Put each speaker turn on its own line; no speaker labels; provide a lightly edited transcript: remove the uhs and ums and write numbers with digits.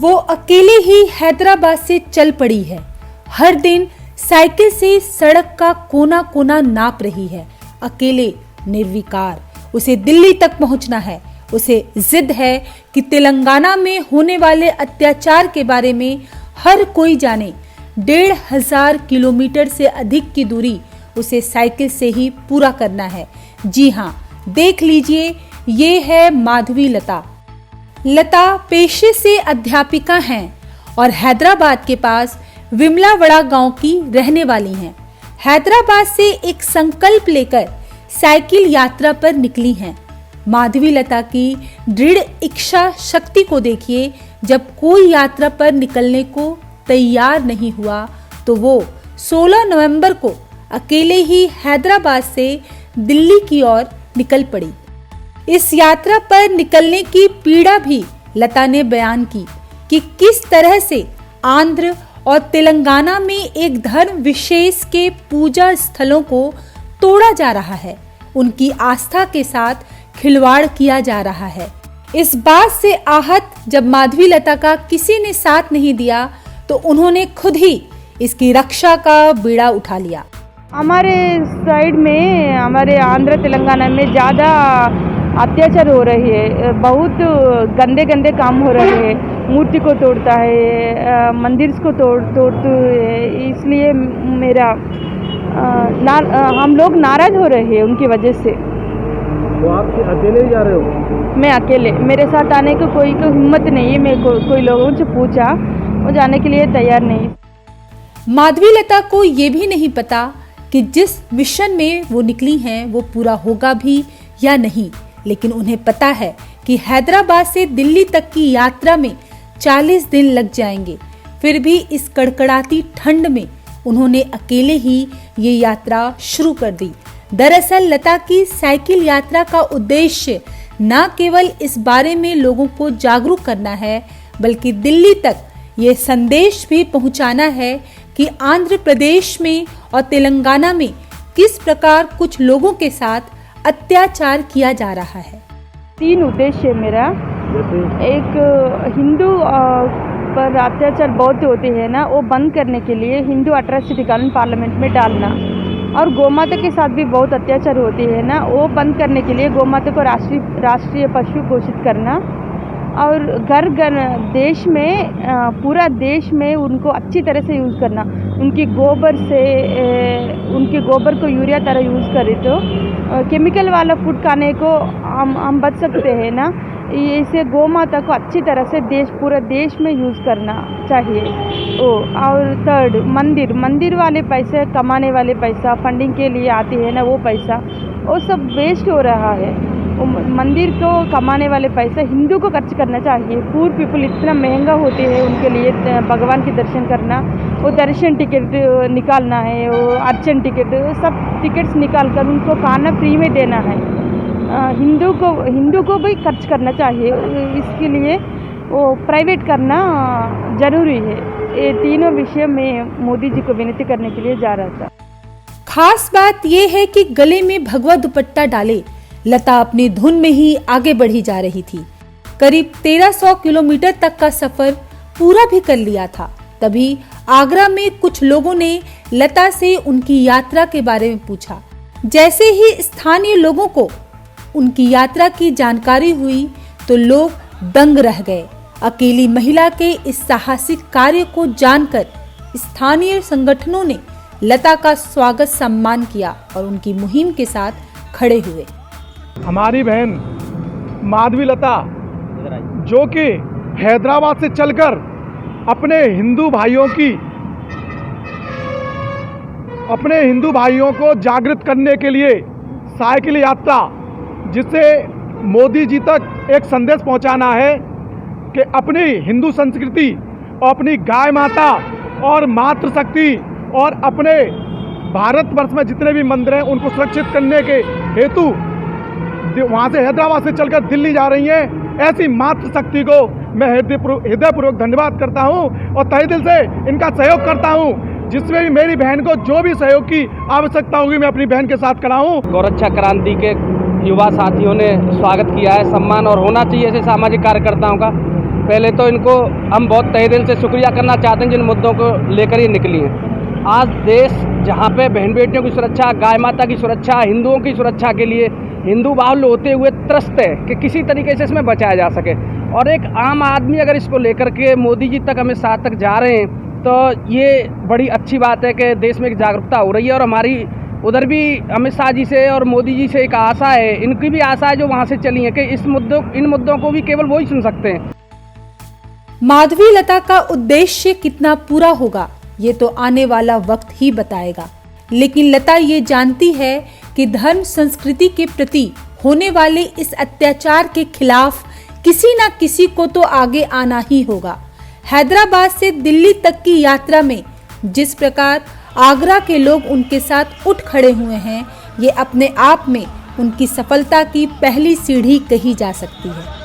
वो अकेले ही हैदराबाद से चल पड़ी है। हर दिन साइकिल से सड़क का कोना कोना नाप रही है। अकेले निर्विकार उसे दिल्ली तक पहुंचना है। उसे जिद है कि तेलंगाना में होने वाले अत्याचार के बारे में हर कोई जाने। 1500 किलोमीटर से अधिक की दूरी उसे साइकिल से ही पूरा करना है। जी हाँ, देख लीजिए, ये है माधवी लता। लता पेशे से अध्यापिका हैं और हैदराबाद के पास विमलावड़ा गांव की रहने वाली हैं। हैदराबाद से एक संकल्प लेकर साइकिल यात्रा पर निकली हैं। माधवी लता की दृढ़ इच्छा शक्ति को देखिए। जब कोई यात्रा पर निकलने को तैयार नहीं हुआ तो वो 16 नवंबर को अकेले ही हैदराबाद से दिल्ली की ओर निकल पड़ी। इस यात्रा पर निकलने की पीड़ा भी लता ने बयान की कि किस तरह से आंध्र और तेलंगाना में एक धर्म विशेष के पूजा स्थलों को तोड़ा जा रहा है। उनकी आस्था के साथ खिलवाड़ किया जा रहा है। इस बात से आहत जब माधवी लता का किसी ने साथ नहीं दिया तो उन्होंने खुद ही इसकी रक्षा का बीड़ा उठा लिया।
हमारे साइड में, हमारे आंध्र तेलंगाना में ज़्यादा अत्याचार हो रही है। बहुत गंदे गंदे काम हो रहे हैं। मूर्ति को तोड़ता है, मंदिर को तोड़ते है। इसलिए हम लोग नाराज हो रहे हैं उनकी वजह से।
तो आप अकेले जा रहे हो?
मैं अकेले, मेरे साथ आने को कोई हिम्मत नहीं है। मैं कोई लोगों से पूछा, वो जाने के लिए तैयार नहीं।
माधवी लता को ये भी नहीं पता कि जिस मिशन में वो निकली हैं वो पूरा होगा भी या नहीं, लेकिन उन्हें पता है कि हैदराबाद से दिल्ली तक की यात्रा में 40 दिन लग जाएंगे। फिर भी इस कड़कड़ाती ठंड में उन्होंने अकेले ही ये यात्रा शुरू कर दी। दरअसल लता की साइकिल यात्रा का उद्देश्य न केवल इस बारे में लोगों को जागरूक करना है, बल्कि दिल्ली तक ये संदेश भी पहुंचाना है कि आंध्र प्रदेश में और तेलंगाना में किस प्रकार कुछ लोगों के साथ अत्याचार किया जा रहा है।
3 उद्देश्य है मेरा। एक, हिंदू पर अत्याचार बहुत होते हैं ना, वो बंद करने के लिए हिंदू अट्रॉसिटी कानून पार्लियामेंट में डालना, और गौमाता के साथ भी बहुत अत्याचार होते हैं ना, वो बंद करने के लिए गौमाता को राष्ट्रीय पशु घोषित करना, और घर घर देश में, पूरा देश में उनको अच्छी तरह से यूज़ करना। उनके गोबर को यूरिया तरह यूज़ करें तो केमिकल वाला फूड खाने को हम बच सकते हैं ना। इसे गौ माता को अच्छी तरह से पूरा देश में यूज़ करना चाहिए। और थर्ड, मंदिर वाले पैसे, कमाने वाले पैसा, फंडिंग के लिए आती है ना, वो पैसा वो सब वेस्ट हो रहा है। मंदिर को कमाने वाले पैसा हिंदू को खर्च करना चाहिए। पूर पीपल इतना महंगा होते हैं, उनके लिए भगवान के दर्शन करना, वो दर्शन टिकट निकालना है, वो अर्चन टिकट, सब टिकट्स निकाल कर उनको खाना फ्री में देना है। हिंदू को भी खर्च करना चाहिए। इसके लिए वो प्राइवेट करना जरूरी है। ये तीनों विषय में मोदी जी को विनती करने के लिए जा रहा था।
खास बात यह है कि गले में भगवा दुपट्टा डाले लता अपनी धुन में ही आगे बढ़ी जा रही थी। करीब 1300 किलोमीटर तक का सफर पूरा भी कर लिया था। तभी आगरा में कुछ लोगों ने लता से उनकी यात्रा के बारे में पूछा। जैसे ही स्थानीय लोगों को उनकी यात्रा की जानकारी हुई तो लोग दंग रह गए। अकेली महिला के इस साहसिक कार्य को जानकर स्थानीय संगठनों ने लता का स्वागत सम्मान किया और उनकी मुहिम के साथ खड़े हुए।
हमारी बहन माधवी लता, जो कि हैदराबाद से चलकर अपने हिंदू भाइयों को जागृत करने के लिए साइकिल यात्रा, जिससे मोदी जी तक एक संदेश पहुंचाना है कि अपनी हिंदू संस्कृति और अपनी गाय माता और मातृशक्ति और अपने भारतवर्ष में जितने भी मंदिर हैं उनको सुरक्षित करने के हेतु वहाँ से हैदराबाद से चलकर दिल्ली जा रही हैं। ऐसी मातृशक्ति को मैं हृदयपूर्वक धन्यवाद करता हूँ और तहे दिल से इनका सहयोग करता हूँ। जिसमें भी मेरी बहन को जो भी सहयोग की आवश्यकता होगी मैं अपनी बहन के साथ खड़ा हूँ।
गौरक्षा क्रांति के युवा साथियों ने स्वागत किया है, सम्मान और होना चाहिए ऐसे सामाजिक कार्यकर्ताओं का। पहले तो इनको हम बहुत तहे दिल से शुक्रिया करना चाहते हैं जिन मुद्दों को लेकर ये निकली हैं। आज देश जहाँ पे बहन बेटियों की सुरक्षा, गाय माता की सुरक्षा, हिंदुओं की सुरक्षा के लिए हिंदू बाहुल्य होते हुए त्रस्त है कि किसी तरीके से इसमें बचाया जा सके। और एक आम आदमी अगर इसको लेकर के मोदी जी तक, अमित शाह तक जा रहे हैं तो ये बड़ी अच्छी बात है कि देश में एक जागरूकता हो रही है। और हमारी उधर भी अमित शाह जी से और मोदी जी से एक आशा है, इनकी भी आशा है जो वहाँ से चली है कि इन मुद्दों को भी केवल वही सुन सकते हैं।
माधवी लता का उद्देश्य कितना पूरा होगा ये तो आने वाला वक्त ही बताएगा, लेकिन लता ये जानती है कि धर्म संस्कृति के प्रति होने वाले इस अत्याचार के खिलाफ किसी न किसी को तो आगे आना ही होगा। हैदराबाद से दिल्ली तक की यात्रा में जिस प्रकार आगरा के लोग उनके साथ उठ खड़े हुए हैं, ये अपने आप में उनकी सफलता की पहली सीढ़ी कही जा सकती है।